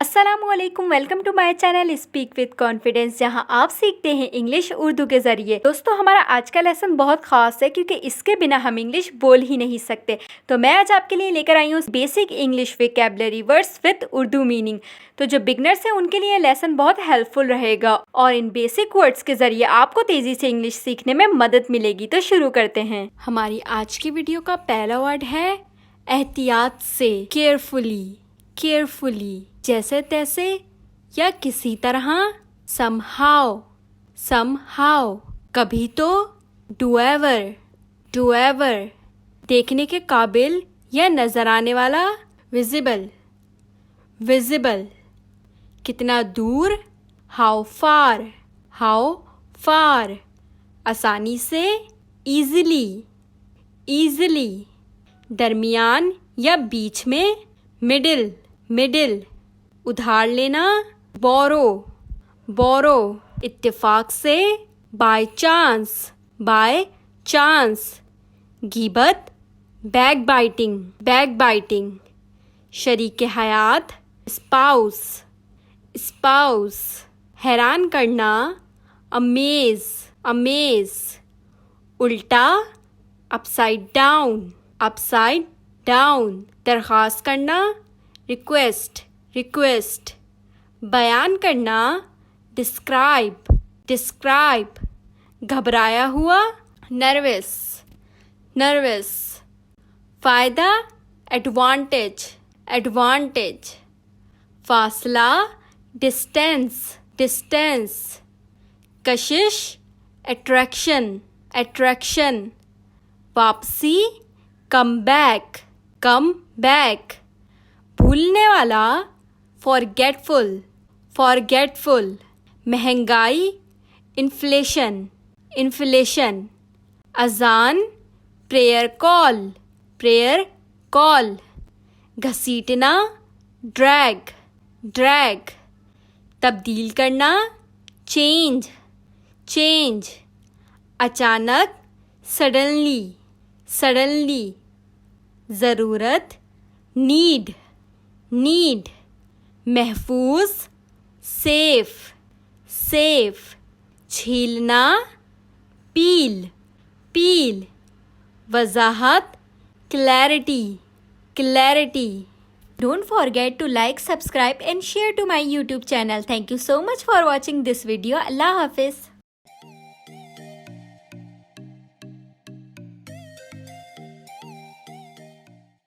अस्सलामुअलैकुम, welcome to my channel speak with confidence, जहां आप सीखते हैं इंग्लिश उर्दू के ज़रिए। दोस्तों, हमारा आज का लेसन बहुत ख़ास है क्योंकि इसके बिना हम इंग्लिश बोल ही नहीं सकते। तो मैं आज आपके लिए लेकर आई हूँ basic English vocabulary words with Urdu meaning. तो जो बिगनर्स हैं उनके लिए लेसन बहुत हेल्पफुल रहेगा और इन बेसिक वर्ड्स के ज़रिए आपको तेज़ी से इंग्लिश सीखने में मदद मिलेगी। तो शुरू करते हैं। हमारी आज की वीडियो का पहला वर्ड है एहतियात से, केयरफुली। केयरफुली, जैसे तैसे या किसी तरह। somehow, somehow, कभी तो। do ever, do ever, देखने के काबिल या नजर आने वाला। visible, visible, कितना दूर। how far, how far, आसानी से। easily, easily, दरमियान या बीच में। middle, middle, उधार लेना। बोरो, बोरो, इत्तेफाक से। बाय चांस, बाय चांस, गीबत। बैक बाइटिंग, बैक बाइटिंग, शरीक हयात। स्पाउस, स्पाउस, हैरान करना। अमेज, अमेज, उल्टा। अपसाइड डाउन, अपसाइड डाउन, दरख्वास्त करना। रिक्वेस्ट, रिक्वेस्ट, बयान करना। डिस्क्राइब, डिस्क्राइब, घबराया हुआ। नर्वस, नर्वस, फ़ायदा। एडवांटेज, एडवांटेज, फासला। डिस्टेंस, डिस्टेंस, कशिश। अट्रैक्शन, अट्रैक्शन, वापसी। कम बैक, कम बैक, भूलने वाला। फॉरगेटफुल, फॉरगेटफुल, महंगाई। इन्फ्लेशन, इन्फ्लेशन, अजान। प्रेयर कॉल, प्रेयर कॉल, घसीटना। ड्रैग, ड्रैग, तब्दील करना। चेंज, चेंज, अचानक। सडनली, सडनली, ज़रूरत। नीड, नीड, महफूज। सेफ, सेफ, छीलना। पील, पील, वजाहत। Clarity, clarity. Don't forget to like, subscribe and share to my YouTube channel. Thank you so much for watching this video. Allah Hafiz.